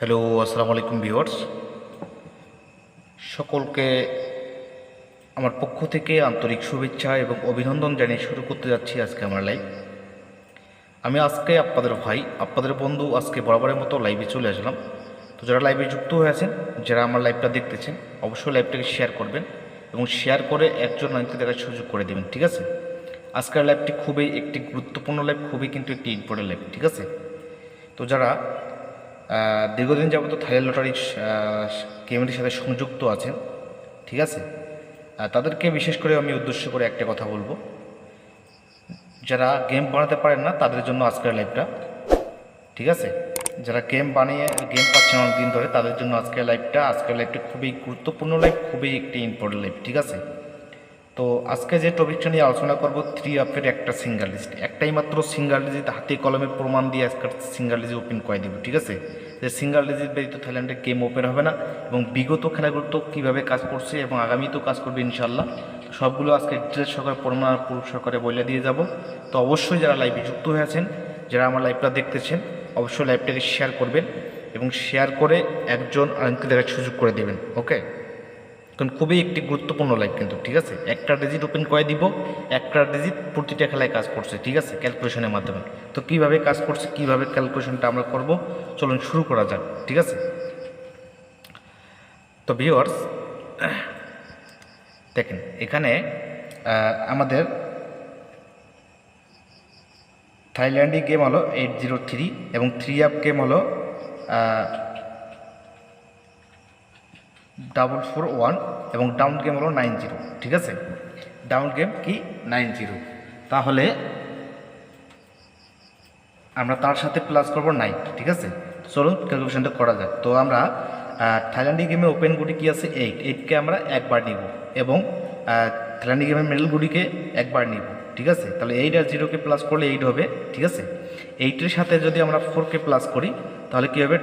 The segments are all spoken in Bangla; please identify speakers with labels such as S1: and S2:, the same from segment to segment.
S1: হ্যালো, আসসালামু আলাইকুম ভিউয়ার্স। সকলকে আমার পক্ষ থেকে আন্তরিক শুভেচ্ছা এবং অভিনন্দন জানিয়ে শুরু করতে যাচ্ছি আজকে আমার লাইভ। আমি আজকে আপনাদের ভাই, আপনাদের বন্ধু আজকে বরাবরের মতো লাইভে চলে আসলাম। তো যারা লাইভে যুক্ত হয়ে আছেন, যারা আমার লাইভটা দেখতেছেন, অবশ্যই লাইভটাকে শেয়ার করবেন এবং শেয়ার করে একজন আরেককে দেখার সুযোগ করে দেবেন, ঠিক আছে? আজকের লাইভটি খুবই একটি গুরুত্বপূর্ণ লাইভ, খুবই কিন্তু একটি ইম্পর্টেন্ট লাইভ, ঠিক আছে? তো যারা দীর্ঘদিন যাবত থাইল্যান্ড লটারি গেমটির সাথে সংযুক্ত আছেন, ঠিক আছে, তাদেরকে বিশেষ করে আমি উদ্দেশ্য করে একটা কথা বলবো। যারা গেম বানাতে পারেন না তাদের জন্য আজকের লাইভটা, ঠিক আছে? যারা গেম বানিয়ে গেম পাচ্ছেন অনেক দিন ধরে তাদের জন্য আজকের লাইভটা খুবই গুরুত্বপূর্ণ লাইভ, খুবই একটি ইম্পর্টেন্ট লাইভ, ঠিক আছে? তো আজকে যে টপিকটা নিয়ে আলোচনা করব, 3 একটা সিঙ্গেল লিস্ট, একটাই মাত্র সিঙ্গেল ডিজিট হাতে কলমে প্রমাণ দিয়ে আজকে সিঙ্গেল ডিজিট ওপেন করে দেব, ঠিক আছে? যে সিঙ্গেল ডিজিট ব্যতীত থাইল্যান্ডে গেম ওপেন হবে না এবং বিগত খেলাগুলো তো কীভাবে কাজ করছে এবং আগামী তো কাজ করবে ইনশাল্লাহ, সবগুলো আজকে ডিটেলস সহকারে প্রমাণ প্রুফ সহকারে বলে দিয়ে যাব। তো অবশ্যই যারা লাইভে যুক্ত হয়ে আছেন, যারা আমার লাইভটা দেখতেছেন, অবশ্যই লাইভটাকে শেয়ার করবেন এবং শেয়ার করে একজন আরেককে দেখার সুযোগ করে দেবেন, ওকে? কারণ খুবই একটি গুরুত্বপূর্ণ লাইভ কিন্তু, ঠিক আছে? একটা ডিজিট ওপেন করে দিব, একটা ডিজিট প্রতিটা খেলায় কাজ করছে, ঠিক আছে, ক্যালকুলেশনের মাধ্যমে। তো কীভাবে কাজ করছে, কীভাবে ক্যালকুলেশনটা আমরা করব, চলুন শুরু করা যাক, ঠিক আছে? তো ভিউয়ার্স দেখেন, এখানে আমাদের থাইল্যান্ডি গেম হলো 803 এবং 3 গেম হলো 441 এবং ডাউন গেম হলো 90, ঠিক আছে? ডাউন গেম কি 90, তাহলে আমরা তার সাথে প্লাস করবো 9, ঠিক আছে? চলুন ক্যালকুলেশনটা করা যাক। তো আমরা থাইল্যান্ডি গেমে ওপেন গুটি কী আছে 8কে আমরা একবার নিব এবং থাইল্যান্ডি গেমের মিডল গুটিকে একবার নিব, ঠিক আছে? তাহলে 8 আর 0কে প্লাস করলে 8 হবে, ঠিক আছে? 8-এর সাথে যদি আমরা 4কে প্লাস করি তাহলে কী হবে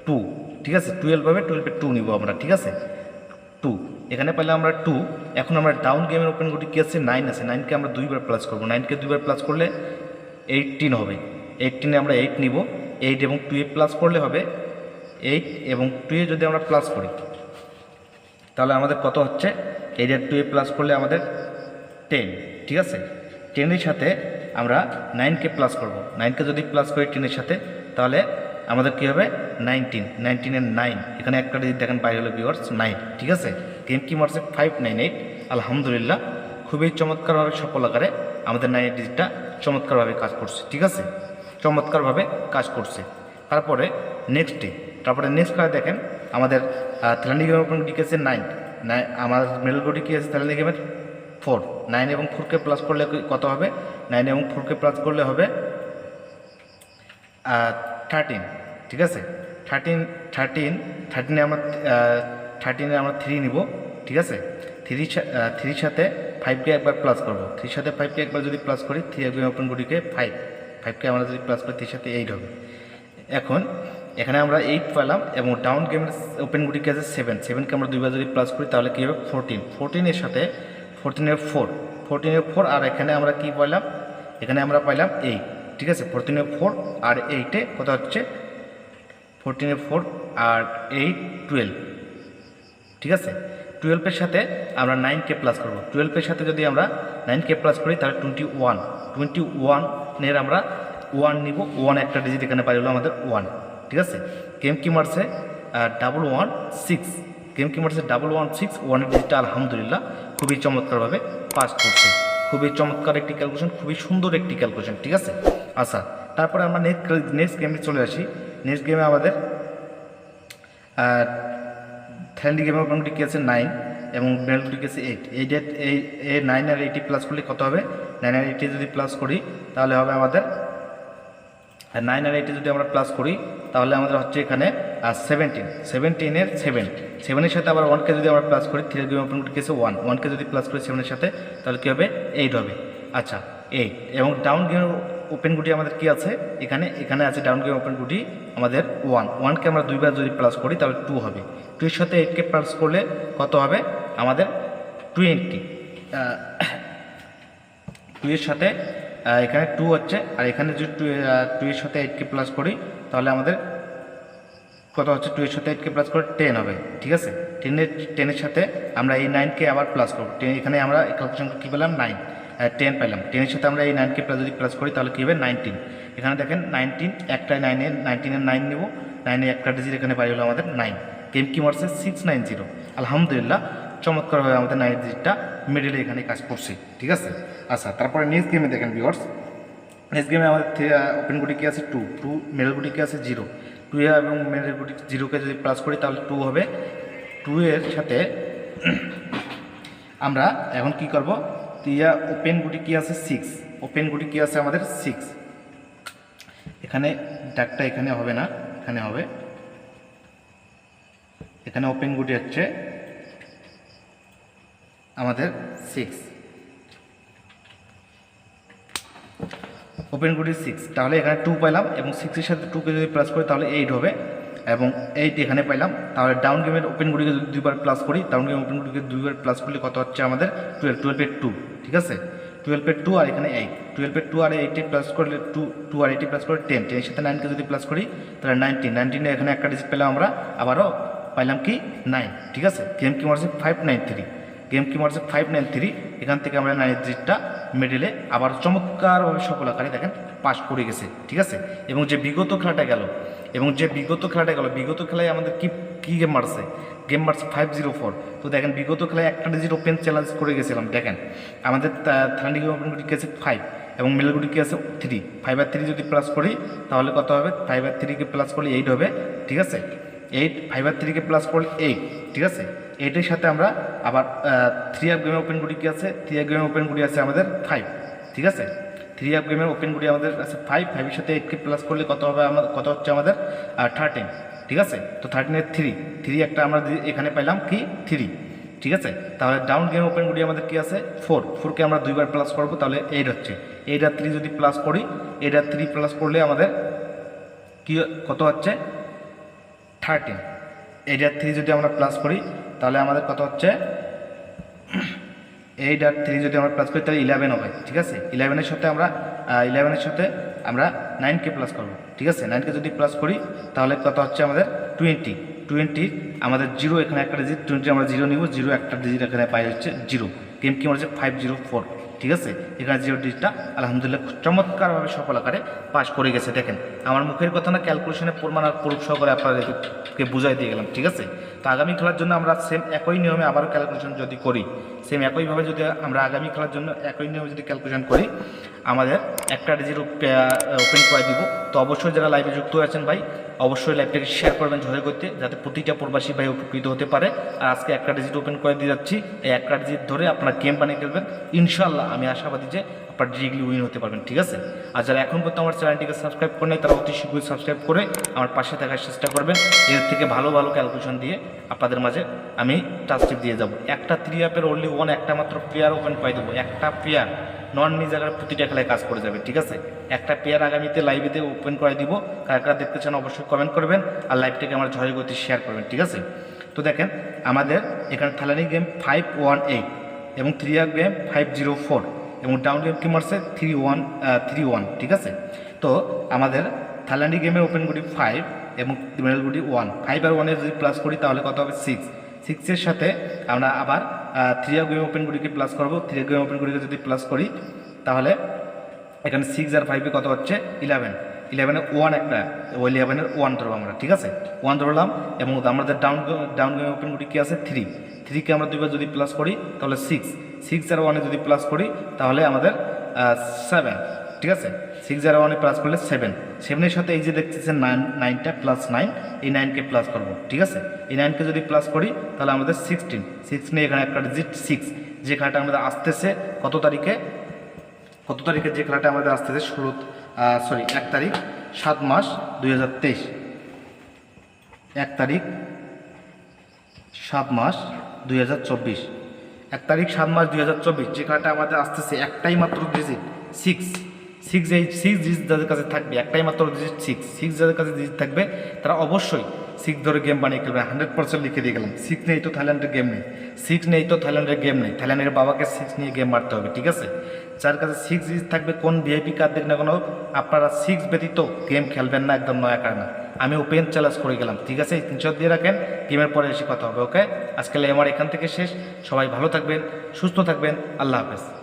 S1: 2, ঠিক আছে? 12 হবে, 12-এ 2 নিব আমরা, ঠিক আছে? 2 এখানে পেলে আমরা 2। এখন আমরা ডাউন গেমের ওপেন গুটি কী আছে 9 আছে, 9কে আমরা 2বার প্লাস করবো, 9কে 2বার প্লাস করলে 18 হবে, 18-এ আমরা 8 নিব, 8 এবং 2-এ প্লাস করলে হবে 8 এবং 2-এ যদি আমরা প্লাস করি তাহলে আমাদের কত হচ্ছে, 8 আর 2-এ প্লাস করলে আমাদের 10, ঠিক আছে? 10-এর সাথে আমরা 9কে প্লাস করব, 9কে যদি প্লাস করি 10-এর সাথে তাহলে আমাদের কী হবে 19, 19-এর 9, এখানে একটা ডিজিট দেখেন বাইরে হলো ভিউয়ার্স 9, ঠিক আছে? গেম কি মারছে 598, আলহামদুলিল্লাহ খুবই চমৎকারভাবে সফল আকারে আমাদের 9-এর ডিজিটটা চমৎকারভাবে কাজ করছে, ঠিক আছে? চমৎকারভাবে কাজ করছে। তারপরে নেক্সট কাজ দেখেন, আমাদের থাইল্যান্ডি গেমের ওপেন গুটি আছে 9, আমার মিডল গুটি কী আছে থাইল্যান্ডি গেমের 4, 9 এবং 4কে প্লাস করলে কত হবে, 9 এবং 4কে প্লাস করলে হবে 13, ঠিক আছে? 13-এ আমরা 3 নিব, ঠিক আছে? 3-র সাথে 5কে একবার প্লাস করবো, 3-র সাথে 5কে একবার যদি প্লাস করি 3 গেম ওপেন গুটিকে 5কে আমরা যদি প্লাস করি 3-র সাথে 8 হবে। এখন এখানে আমরা 8 পেলাম এবং ডাউন গেমের ওপেন গুটিকে আছে 7কে আমরা 2বার যদি প্লাস করি তাহলে কী হবে 14-এর সাথে 14-এর 4 আর এখানে আমরা কি পাইলাম, এখানে আমরা পাইলাম 8, ঠিক আছে? 14-এর 4 আর 8-এ কত হচ্ছে 14-এর 4 আর 8 12, ঠিক আছে? 12-এর সাথে আমরা 9কে প্লাস করব, 12-এর সাথে যদি আমরা 9কে প্লাস করি তাহলে 21-এর আমরা 1 নিব, 1 একটা ডিজিট এখানে পাই হলো আমাদের 1, ঠিক আছে? গেম কি মারছে 116, গেম কি মারছে 116, 1-এর ডিজিটটা আলহামদুলিল্লাহ খুবই চমৎকারভাবে পাস করছে, খুবই চমৎকার একটি ক্যালকুলেশন, খুবই সুন্দর একটি ক্যালকুলেশন, ঠিক আছে? আচ্ছা, তারপরে আমরা নেক্সট গেমে চলে আসি। নেক্সট গেমে আমাদের থাইল্যান্ডি গেমের ওপেন গুটি কী আছে 9 এবং মিডল গুটি কী আছে 8, এই 9 আর 8 প্লাস করলে কত হবে, 9 আর 8 যদি প্লাস করি তাহলে হবে আমাদের 9 আর 8 যদি আমরা প্লাস করি তাহলে আমাদের হচ্ছে এখানে 17-এর 7-এর সাথে আবার 1কে যদি আমরা প্লাস করি, 3 গেম ওপেন গুটি কী আছে 1কে যদি প্লাস করি 7-এর সাথে তাহলে কী হবে 8 হবে। আচ্ছা, 8 এবং ডাউন গেমের ওপেন গুটি আমাদের কি আছে, এখানে আছে ডাউন গেম ওপেন গুটি আমাদের 1কে আমরা 2বার যদি প্লাস করি তাহলে 2 হবে, 2-এর সাথে 8কে প্লাস করলে কত হবে আমাদের 20, 2-এর সাথে এখানে 2 হচ্ছে আর এখানে যদি 2-এর সাথে 8কে প্লাস করি তাহলে আমাদের কত হচ্ছে, 2 এর সাথে 8কে প্লাস করে 10 হবে, ঠিক আছে। 10-এর সাথে আমরা এই 9কে আবার প্লাস করবো। এখানে আমরা ক্যালকুলেশন কী পেলাম, 10 পেলাম। 10-এর সাথে আমরা এই 9কে যদি প্লাস করি তাহলে কী হবে, 19। এখানে দেখেন 19, একটা 19-এর 9 নেব, 9-এর একটা ডিজিট এখানে বাইরে হলো আমাদের 9। গেম কি মারছে 690। আলহামদুলিল্লাহ, চমৎকারভাবে আমাদের 9 ডিজিটটা মিডলে এখানে কাজ করছে, ঠিক আছে। আচ্ছা, তারপরে নেক্সট গেমে দেখেন ভিউয়ার্স, নেক্সট গেমে আমাদের ওপেন গুটি কি আছে 2, মিডল গুটি কি আছে 0। 2 এবং মিডল গুটি 0কে যদি প্লাস করি তাহলে 2 হবে। 2 এর সাথে আমরা এখন কি করব, ওপেন গুটি কি আছে 6, ওপেন গুটি কি আছে আমাদের 6। এখানে ডাকটা এখানে হবে না, এখানে হবে। এখানে ওপেন গুটি হচ্ছে আমাদের 6, ওপেন গুটি 6। তাহলে এখানে 2 পাইলাম এবং 6-এর সাথে 2কে যদি প্লাস করি তাহলে 8 হবে এবং 8 এখানে পাইলাম। তাহলে ডাউন গেমের ওপেন গুটিকে যদি 2বার প্লাস করি, ডাউন গেমের ওপেন গুটিকে 2বার প্লাস করলে কত হচ্ছে আমাদের 12-এর 2, ঠিক আছে। 12-এর 2 আর এখানে 8, 12-এর 2 আর 8 প্লাস করলে 2 আর 8 প্লাস করে 10, 10-এর সাথে 9কে যদি প্লাস করি তাহলে 19 এখানে একটা ডিজিট পেলাম আমরা, আবারও পাইলাম কি 9, ঠিক আছে। গেম কি মারছে 593, গেম কি মারছে 593। এখান থেকে আমরা 9 ডিজিটটা মিডলে আবার চমৎকারভাবে সফল আকারে দেখেন পাস করে গেছে, ঠিক আছে। এবং যে বিগত খেলাটা গেল, বিগত খেলায় আমাদের কি গেম মারছে, গেম মারছে 504। তো দেখেন বিগত খেলায় একটা ডিজিট ওপেন চ্যালেঞ্জ করে গেছিলাম। দেখেন আমাদের থার্ড গেম ওপেন গুটি কি আছে 5 এবং মিডল গুটি কি আছে 3। 5 আর 3 যদি প্লাস করি তাহলে কত হবে, 5 আর 3কে প্লাস করলে 8 হবে, ঠিক আছে। 8, 5 আর 3কে প্লাস করলে 8, ঠিক আছে। 8-এর সাথে আমরা আবার 3 আপ গেমের ওপেন গুটি কি আছে, 3 আপ গেমের ওপেন গুটি আছে আমাদের 5, ঠিক আছে। 3 আপ গেমের ওপেন গুটি আমাদের আছে 5, 5-এর সাথে 8কে প্লাস করলে কত হবে, কত হচ্ছে আমাদের 13, ঠিক আছে। তো 13-এর 3 একটা আমরা এখানে পাইলাম কি 3, ঠিক আছে। তাহলে ডাউন গেম ওপেন গুটি আমাদের কি আছে 4কে আমরা 2বার প্লাস করবো তাহলে 8 হচ্ছে। 8 আর 3 যদি প্লাস করি, 8 আর 3 প্লাস করলে আমাদের কি কত হচ্ছে 13। 8 আর 3 যদি আমরা প্লাস করি তাহলে আমাদের কত হচ্ছে 8 আর 3 যদি আমরা প্লাস করি তাহলে 11 হবে, ঠিক আছে। 11-এর সাথে আমরা 9কে প্লাস করবো, ঠিক আছে। 9কে যদি প্লাস করি তাহলে কত হচ্ছে আমাদের 20 আমাদের 0 এখানে একটা ডিজিট, 20 আমরা 0 নিব, 0 একটা ডিজিট এখানে পাই হচ্ছে 0। গেম কি হচ্ছে 504, ঠিক আছে। এখানে 0 ডিজিটটা আলহামদুলিল্লাহ চমৎকারভাবে সফল আকারে পাস করে গেছে। দেখেন আমার মুখের কথা না, ক্যালকুলেশনের প্রমাণ আর প্রুফ সহকারে আপনাদেরকে বুঝাই দিয়ে গেলাম, ঠিক আছে। তো আগামী খেলার জন্য আমরা সেম একই নিয়মে আবারও ক্যালকুলেশন যদি করি, সেম একইভাবে যদি আমরা আগামী খেলার জন্য একই নিয়মে যদি ক্যালকুলেশন করি, আমাদের একটা ডিজিট ওপেন করে দিব। তো অবশ্যই যারা লাইভে যুক্ত আছেন ভাই, অবশ্যই লাইভটাকে শেয়ার করবেন ঝরে করতে, যাতে প্রতিটা প্রবাসী ভাই উপকৃত হতে পারে। আর আজকে একটা ডিজিট ওপেন করে দিয়ে যাচ্ছি, এই একটা ডিজিট ধরে আপনারা গেম বানিয়ে খেলবেন, ইনশাল্লাহ আমি আশাবাদী যে আপনার ডিজিটগুলি উইন হতে পারবেন, ঠিক আছে। আর যারা এখন পর্যন্ত আমার চ্যানেলটিকে সাবস্ক্রাইব করে নেয় তারা অতি শীঘ্রই সাবস্ক্রাইব করে আমার পাশে থাকার চেষ্টা করবেন। এর থেকে ভালো ক্যালকুলেশন দিয়ে আপনাদের মাঝে আমি টাচ টিপ দিয়ে যাব। একটা 3 আপের অনলি 1 একটা মাত্র পেয়ার ওপেন পাই দেবো, একটা পেয়ার নন নিজাগার প্রতিটা খেলায় কাজ করে যাবে, ঠিক আছে। একটা পেয়ার আগামীতে লাইভেতে ওপেন করে দিব। কারা দেখতে চান অবশ্যই কমেন্ট করবেন আর লাইভটাকে আমার ঝড়ের গতি শেয়ার করবেন, ঠিক আছে। তো দেখেন আমাদের এখানে থালানি গেম 518 এবং 3 আপ গেম 504 এবং ডাউন গেম কি মারছে 31, ঠিক আছে। তো আমাদের থাইল্যান্ডি গেমের ওপেন গুটি 5 এবং মিডল গুটি 1, 5 আর 1 যদি প্লাস করি তাহলে কত হবে 6-এর সাথে আমরা আবার 3 আপ গেম ওপেন গুটিকে প্লাস করবো। 3 আপ গেম ওপেন গুটিকে যদি প্লাস করি তাহলে এখানে 6 আর 5-এ কত হচ্ছে 11-এর 1 একটা, ওই 11-এর 1 ধরবো আমরা, ঠিক আছে। 1 ধরলাম এবং আমাদের ডাউন গেম ওপেন গুটি কি আছে 3কে আমরা 2বার যদি প্লাস করি তাহলে 6 আর 1-এ যদি প্লাস করি তাহলে আমাদের 7, ঠিক আছে। 6 আর 1-এ প্লাস করলে 7-এর সাথে এই যে দেখতেছেন 9টা প্লাস 9, এই 9কে প্লাস করব, ঠিক আছে। এই 9কে যদি প্লাস করি তাহলে আমাদের 16 এখানে একটা ডিজিট 6। যে খেলাটা আমাদের আসতেছে কত তারিখে যে খেলাটা আমাদের আসতেছে 1 তারিখ 7 মাস 2023, 1 তারিখ 7 মাস 2024, 1 তারিখ 7 মাস 2024 যে খেলাটা আমাদের আসতেছে একটাই মাত্র ডিজিট 6 এই 6 ডিজিট যাদের কাছে থাকবে, একটাই মাত্র ডিজিট 6 যাদের কাছে ডিজিট থাকবে তারা অবশ্যই 6 ধরে গেম বানিয়ে খেলবে। 100% লিখে দিয়ে গেলাম। 6 নেই তো থাইল্যান্ডের গেম নেই, থাইল্যান্ডের বাবাকে 6 নিয়ে গেম মারতে হবে, ঠিক আছে। যার কাছে 6 ডিজিট থাকবে, কোন ভিআইপি কার্ড দেখ না কোনো, আপনারা 6 ব্যতীত গেম খেলবেন না, একদম নয়া কার না। আমি ওপেন চ্যালেঞ্জ করে গেলাম। ঠিক আছে, স্ক্রিনশট দিয়ে রাখেন, গেমের পরে এসে কথা হবে। ওকে, আজকে আমার এখান থেকে শেষ। সবাই ভালো থাকবেন, সুস্থ থাকবেন, আল্লাহ হাফেজ।